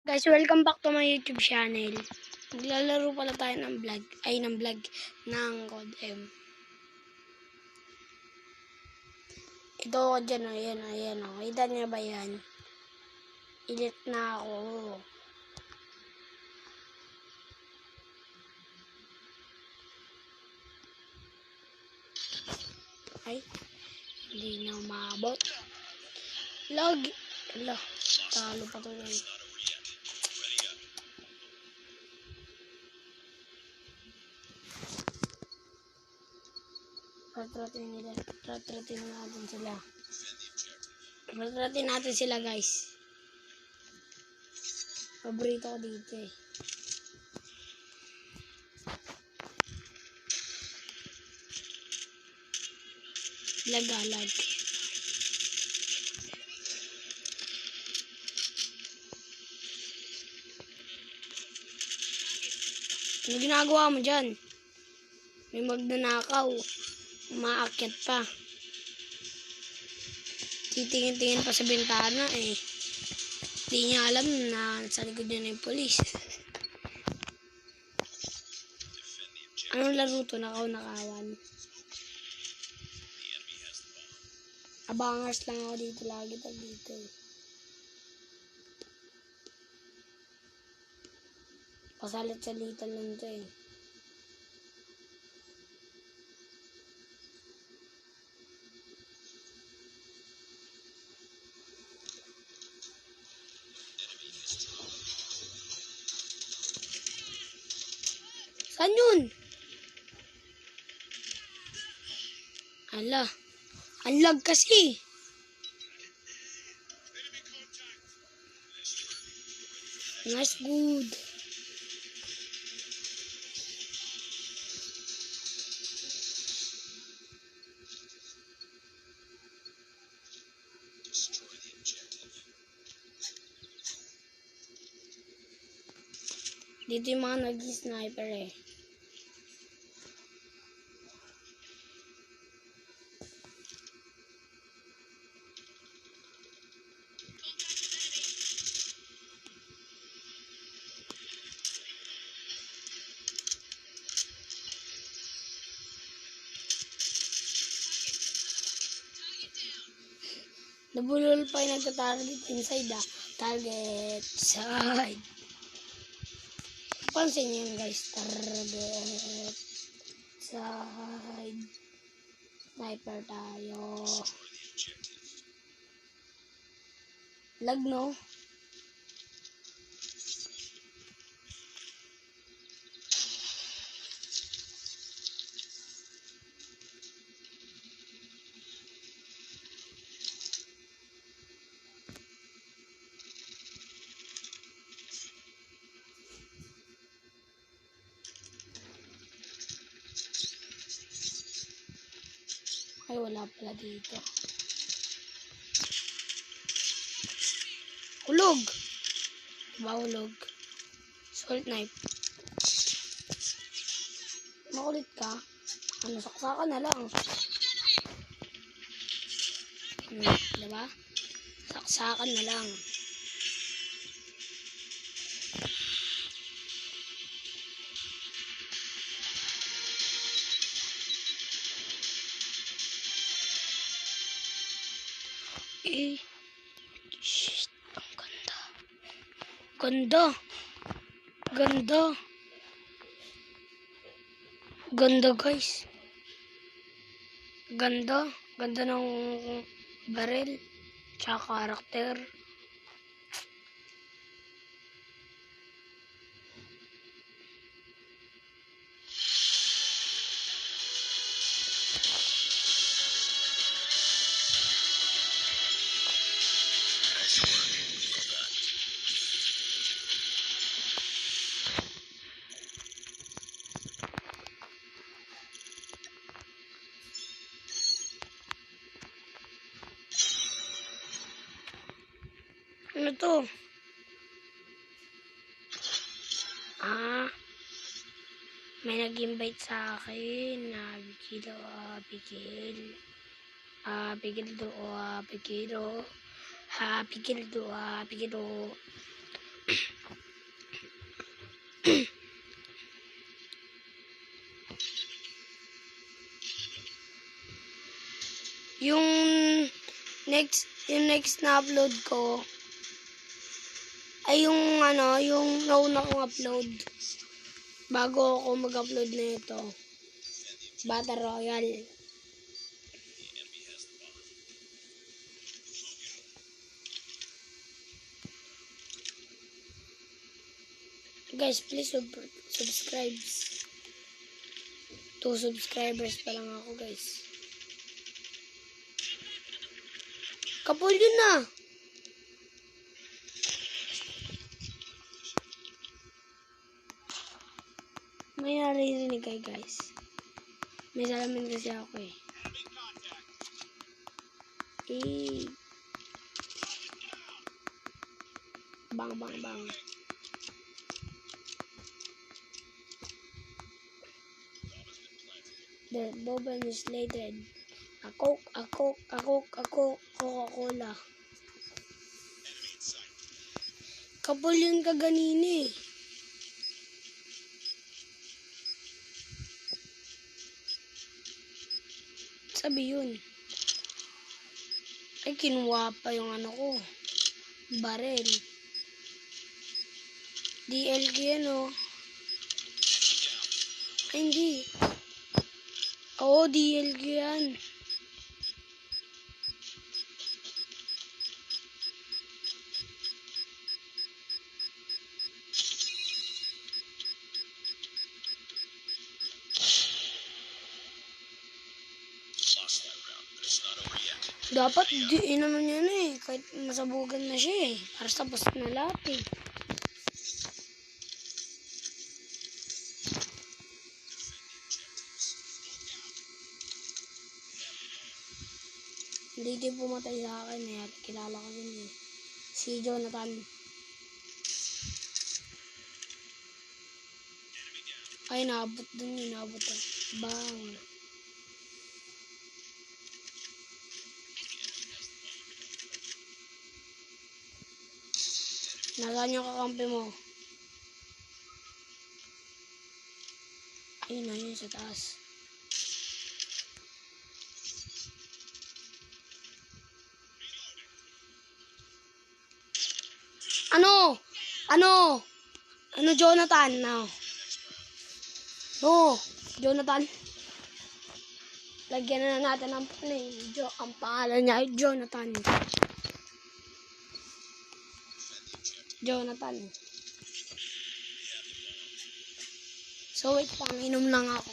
Guys, welcome back to my YouTube channel. Maglalaro pala tayo ng vlog, ng Code M. Ito ako dyan, ayan o. Kita niya ba yan? Ilit na ako. Ay, hindi na umabot. Lag. Ala, talo pa to lang. Ratratin natin sila guys. Paborito ko dito eh. Lag. Ano ginagawa mo dyan? May magnanakaw. Umaakyat pa. Titingin-tingin pa sa bintana eh. Hindi niya alam na sa likod niya na yung polis. Anong laro to? Nakaw-nakawan. Abangers lang ako dito. Lagi tag dito. Pasalit-salitan lang to eh. Saan yun? Ala. Ang lag kasi. Nice, good. Dito yung mga nag-sniper eh. Nabulol pa yung nagka-target inside ah. Target side. Pansin nyo yun guys. Target side. Sniper tayo. Lag no? Ay, wala pala dito. Hulog! Diba hulog? Salt knife. Makulit ka. Ano, saksakan na lang. Diba? Saksakan na lang. Eh. Shit, ang ganda. Ganda. Ganda. Ganda guys. Ganda. Ganda ng baril. Tsaka karakter. Ano to? May nag-invite sa akin na Bigil do. Yung next na upload ko ay yung nauna kong upload bago ako mag-upload na ito. Battle Royale. Guys, please subscribe. 2 subscribers pa lang ako, guys. Kapul yun na. May naririnig kayo, guys. May salamin kasi ako eh. Bang, bang, bang. The Boban is slated. A Coke, Coca-Cola. Kapul yun kaganini. Sabi yun. Ay, kinuha pa yung ano ko. Barel. DLG yan oh. Ay, hindi. Oo, DLG yan. Dapat inaman niya na eh. Kahit masabugan na siya eh. Para tapos na lahat eh. Hindi din pumatay sa akin eh. Kilala ko din eh. Si Jonathan. Ay, naabot dun yun. Naabot eh. Bang. Nasaan yung kakampi mo? Ayun na yun sa taas. Ano Jonathan? No, Jonathan. Lagyan na natin ang ang pangalan niya ay Jonathan. Jonathan. So wait, panginom lang ako.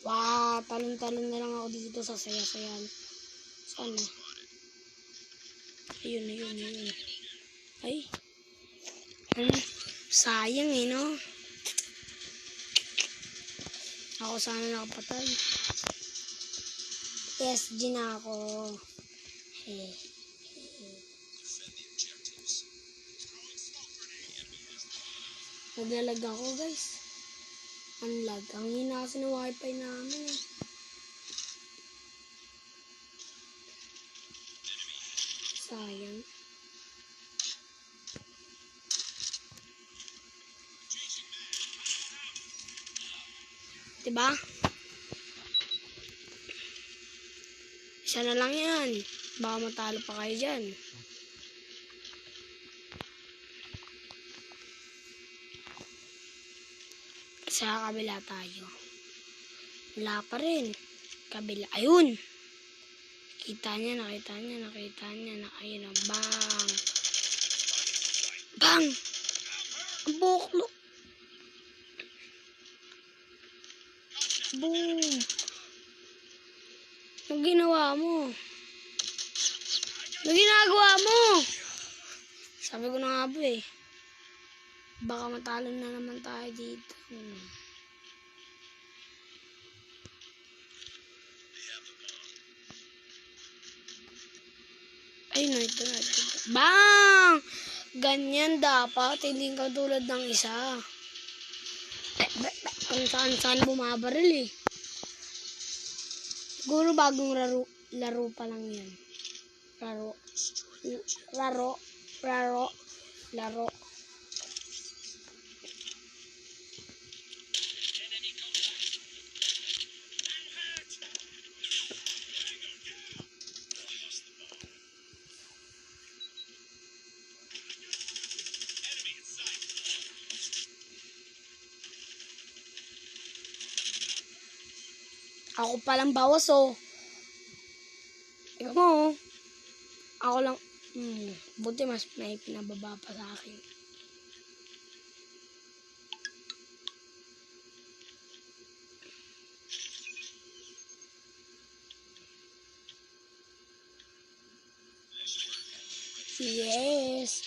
Wow, talon-talon na lang ako dito sa saya-sayan. Sana. Ayun. Ay. Sayang eh, no? Ako sana nakapatay. PSG na ako. Naglalag ako, guys. Ang lag. Ang hina kasi ng wifi namin eh. Sayang. Diba? Isa na lang yan. Baka matalo pa kayo dyan. Sa kabila tayo. Wala pa rin. Kabila. Ayun! Nakita niya. Ayun o. Bang! Bang! Ang buklo! Boom! Anong ginawa mo? Anong ginagawa mo? Sabi ko na nga ba eh. Baka matalo na naman tayo dito. Ay, no, ito na. Bang! Ganyan dapat. Hindi katulad ng isa. Kung saan bumabaril eh. Siguro bagong laro pa lang yan. Laro. Ako palang bawas oh. Ikaw mo oh. Ako lang. Buti mas may pinababa pa sa akin. Yes.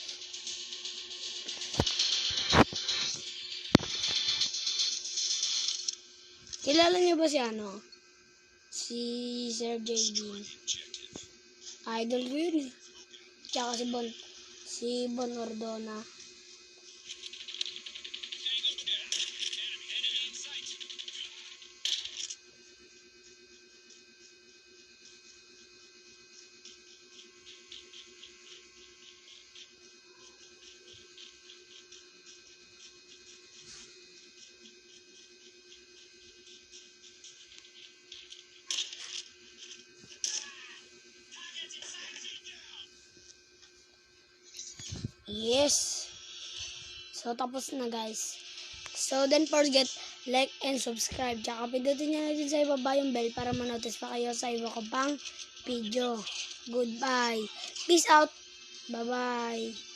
Kilala niyo ba si ano? Si Sir J.D. Idol ko yun eh. Tsaka si Bon Ordona. Yes. So, tapos na guys. So, don't forget, like and subscribe. Tsaka pindutin nyo na din sa ibaba yung bell para manotice pa kayo sa iba ko pang video. Goodbye. Peace out. Bye-bye.